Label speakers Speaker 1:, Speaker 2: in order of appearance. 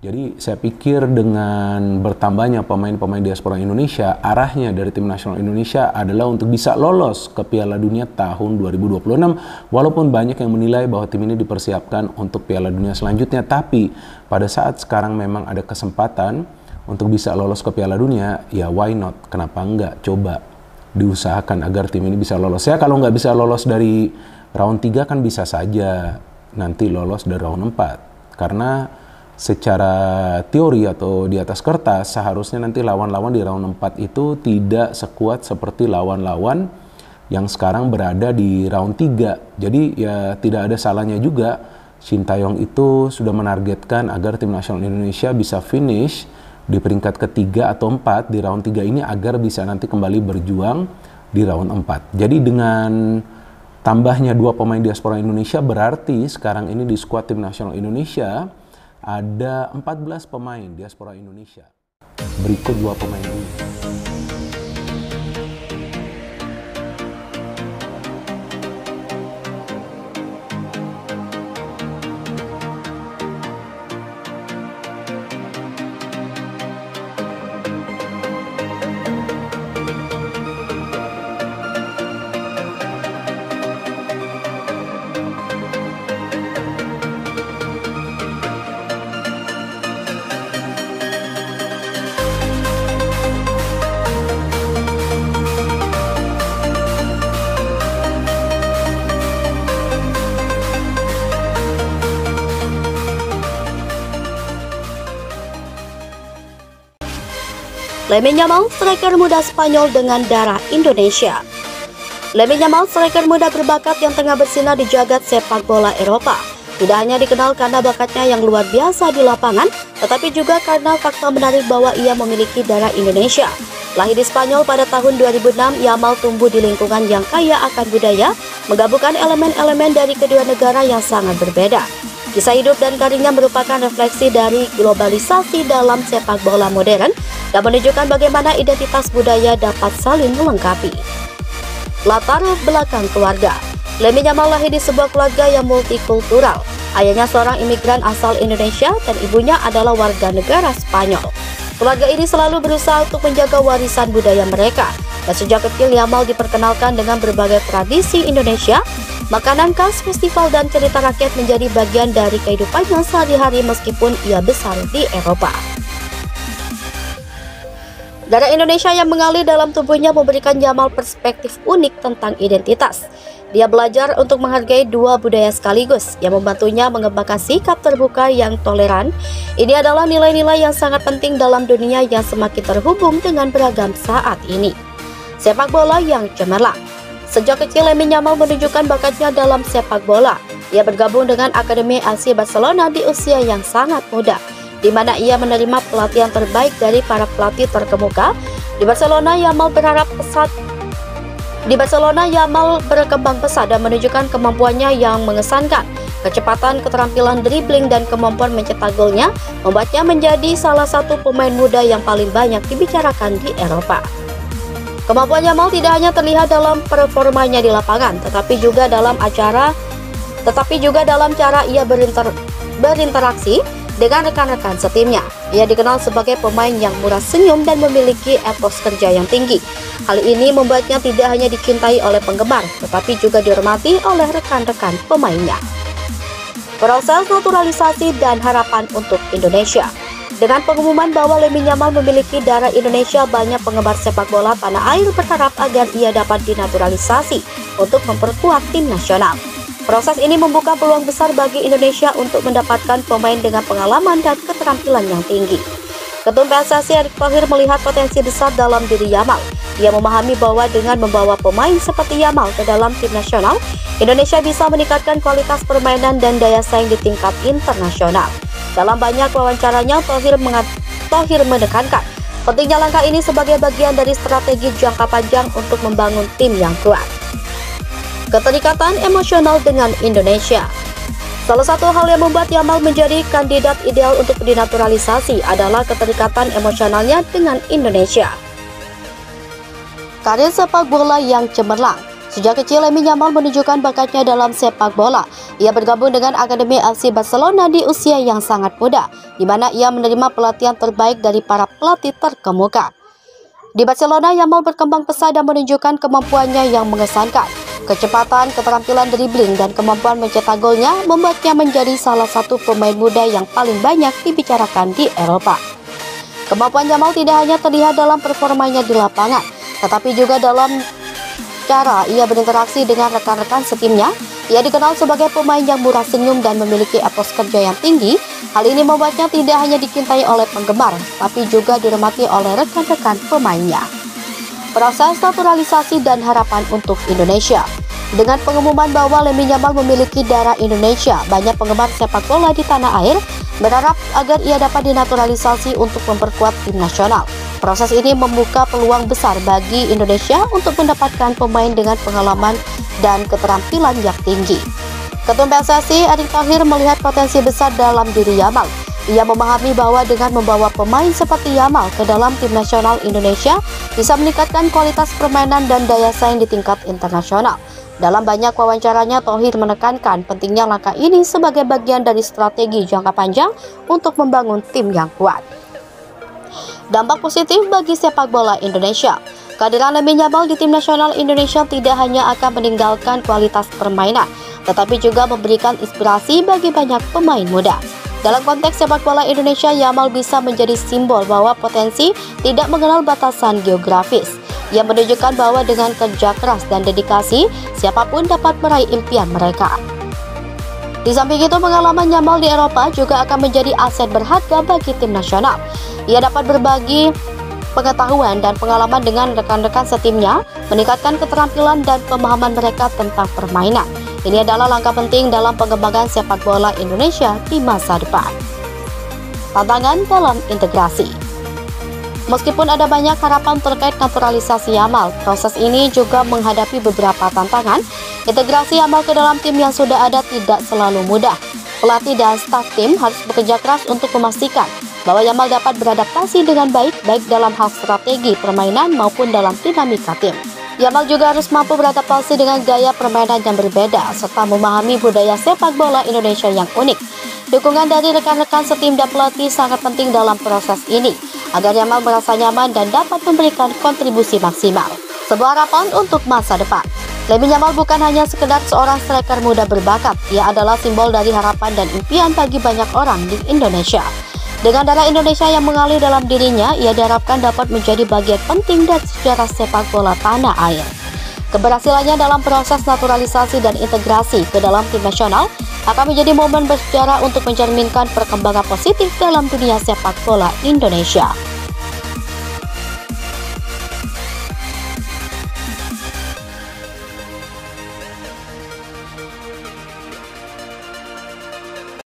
Speaker 1: Jadi saya pikir dengan bertambahnya pemain-pemain diaspora Indonesia, arahnya dari tim nasional Indonesia adalah untuk bisa lolos ke Piala Dunia tahun 2026. Walaupun banyak yang menilai bahwa tim ini dipersiapkan untuk Piala Dunia selanjutnya, tapi pada saat sekarang memang ada kesempatan untuk bisa lolos ke Piala Dunia, ya why not? Kenapa enggak? Coba diusahakan agar tim ini bisa lolos. Ya kalau nggak bisa lolos dari round 3 kan bisa saja nanti lolos dari round 4. Karena secara teori atau di atas kertas seharusnya nanti lawan-lawan di round 4 itu tidak sekuat seperti lawan-lawan yang sekarang berada di round 3. Jadi ya tidak ada salahnya juga Shin Tae-yong itu sudah menargetkan agar tim nasional Indonesia bisa finish di peringkat ketiga atau 4 di round 3 ini agar bisa nanti kembali berjuang di round 4. Jadi dengan tambahnya 2 pemain diaspora Indonesia berarti sekarang ini di skuad tim nasional Indonesia ada 14 pemain diaspora Indonesia. Berikut 2 pemain ini.
Speaker 2: Lamine Yamal, striker muda Spanyol dengan darah Indonesia. Lamine Yamal, striker muda berbakat yang tengah bersinar di jagat sepak bola Eropa. Tidak hanya dikenal karena bakatnya yang luar biasa di lapangan, tetapi juga karena fakta menarik bahwa ia memiliki darah Indonesia. Lahir di Spanyol pada tahun 2006, Yamal tumbuh di lingkungan yang kaya akan budaya, menggabungkan elemen-elemen dari kedua negara yang sangat berbeda. Kisah hidup dan karirnya merupakan refleksi dari globalisasi dalam sepak bola modern dan menunjukkan bagaimana identitas budaya dapat saling melengkapi. Latar belakang keluarga. Lamine Yamal lahir di sebuah keluarga yang multikultural. Ayahnya seorang imigran asal Indonesia dan ibunya adalah warga negara Spanyol. Keluarga ini selalu berusaha untuk menjaga warisan budaya mereka. Dan sejak kecil Yamal diperkenalkan dengan berbagai tradisi Indonesia. Makanan khas, festival, dan cerita rakyat menjadi bagian dari kehidupannya sehari-hari meskipun ia besar di Eropa. Darah Indonesia yang mengalir dalam tubuhnya memberikan Yamal perspektif unik tentang identitas. Dia belajar untuk menghargai 2 budaya sekaligus yang membantunya mengembangkan sikap terbuka yang toleran. Ini adalah nilai-nilai yang sangat penting dalam dunia yang semakin terhubung dengan beragam saat ini. Sepak bola yang cemerlang. Sejak kecil Lamine Yamal menunjukkan bakatnya dalam sepak bola. Ia bergabung dengan Akademi FC Barcelona di usia yang sangat muda, di mana ia menerima pelatihan terbaik dari para pelatih terkemuka. Di Barcelona, Yamal berkembang pesat dan menunjukkan kemampuannya yang mengesankan. Kecepatan, keterampilan dribbling, dan kemampuan mencetak golnya membuatnya menjadi salah satu pemain muda yang paling banyak dibicarakan di Eropa. Kemampuan Yamal tidak hanya terlihat dalam performanya di lapangan, tetapi juga dalam cara ia berinteraksi dengan rekan-rekan setimnya. Ia dikenal sebagai pemain yang murah senyum dan memiliki etos kerja yang tinggi. Hal ini membuatnya tidak hanya dicintai oleh penggemar, tetapi juga dihormati oleh rekan-rekan pemainnya. Proses naturalisasi dan harapan untuk Indonesia. Dengan pengumuman bahwa Lamine Yamal memiliki darah Indonesia, banyak penggemar sepak bola tanah air berharap agar ia dapat dinaturalisasi untuk memperkuat tim nasional. Proses ini membuka peluang besar bagi Indonesia untuk mendapatkan pemain dengan pengalaman dan keterampilan yang tinggi. Ketum PSSI Erick Thohir melihat potensi besar dalam diri Yamal. Ia memahami bahwa dengan membawa pemain seperti Yamal ke dalam tim nasional, Indonesia bisa meningkatkan kualitas permainan dan daya saing di tingkat internasional. Dalam banyak wawancaranya, Thohir menekankan pentingnya langkah ini sebagai bagian dari strategi jangka panjang untuk membangun tim yang kuat. Keterikatan emosional dengan Indonesia. Salah satu hal yang membuat Yamal menjadi kandidat ideal untuk dinaturalisasi adalah keterikatan emosionalnya dengan Indonesia. Karir sepak bola yang cemerlang. Sejak kecil, Lamine Yamal menunjukkan bakatnya dalam sepak bola. Ia bergabung dengan Akademi FC Barcelona di usia yang sangat muda, di mana ia menerima pelatihan terbaik dari para pelatih terkemuka. Di Barcelona, Yamal berkembang pesat dan menunjukkan kemampuannya yang mengesankan. Kecepatan, keterampilan dribbling, dan kemampuan mencetak golnya membuatnya menjadi salah satu pemain muda yang paling banyak dibicarakan di Eropa. Kemampuan Yamal tidak hanya terlihat dalam performanya di lapangan, tetapi juga dalam cara ia berinteraksi dengan rekan-rekan setimnya. Ia dikenal sebagai pemain yang murah senyum dan memiliki etos kerja yang tinggi. Hal ini membuatnya tidak hanya dicintai oleh penggemar, tapi juga dihormati oleh rekan-rekan pemainnya. Proses naturalisasi dan harapan untuk Indonesia. Dengan pengumuman bahwa Lamine Yamal memiliki darah Indonesia, banyak penggemar sepak bola di tanah air berharap agar ia dapat dinaturalisasi untuk memperkuat tim nasional. Proses ini membuka peluang besar bagi Indonesia untuk mendapatkan pemain dengan pengalaman dan keterampilan yang tinggi. Ketua PSSI Erick Thohir melihat potensi besar dalam diri Yamal. Ia memahami bahwa dengan membawa pemain seperti Yamal ke dalam tim nasional Indonesia bisa meningkatkan kualitas permainan dan daya saing di tingkat internasional. Dalam banyak wawancaranya, Thohir menekankan pentingnya langkah ini sebagai bagian dari strategi jangka panjang untuk membangun tim yang kuat. Dampak positif bagi sepak bola Indonesia. Kehadiran Lamine Yamal di tim nasional Indonesia tidak hanya akan meninggalkan kualitas permainan, tetapi juga memberikan inspirasi bagi banyak pemain muda. Dalam konteks sepak bola Indonesia, Yamal bisa menjadi simbol bahwa potensi tidak mengenal batasan geografis. Ia menunjukkan bahwa dengan kerja keras dan dedikasi, siapapun dapat meraih impian mereka. Di samping itu, pengalaman Yamal di Eropa juga akan menjadi aset berharga bagi tim nasional. Ia dapat berbagi pengetahuan dan pengalaman dengan rekan-rekan setimnya, meningkatkan keterampilan dan pemahaman mereka tentang permainan. Ini adalah langkah penting dalam pengembangan sepak bola Indonesia di masa depan. Tantangan dalam integrasi. Meskipun ada banyak harapan terkait naturalisasi Yamal, proses ini juga menghadapi beberapa tantangan. Integrasi Yamal ke dalam tim yang sudah ada tidak selalu mudah. Pelatih dan staf tim harus bekerja keras untuk memastikan bahwa Yamal dapat beradaptasi dengan baik dalam hal strategi permainan maupun dalam dinamika tim. Yamal juga harus mampu beradaptasi dengan gaya permainan yang berbeda, serta memahami budaya sepak bola Indonesia yang unik. Dukungan dari rekan-rekan setim dan pelatih sangat penting dalam proses ini, agar Yamal merasa nyaman dan dapat memberikan kontribusi maksimal. Sebuah harapan untuk masa depan. Lamine Yamal bukan hanya sekedar seorang striker muda berbakat, ia adalah simbol dari harapan dan impian bagi banyak orang di Indonesia. Dengan darah Indonesia yang mengalir dalam dirinya, ia diharapkan dapat menjadi bagian penting dari sejarah sepak bola tanah air. Keberhasilannya dalam proses naturalisasi dan integrasi ke dalam tim nasional akan menjadi momen bersejarah untuk mencerminkan perkembangan positif dalam dunia sepak bola Indonesia.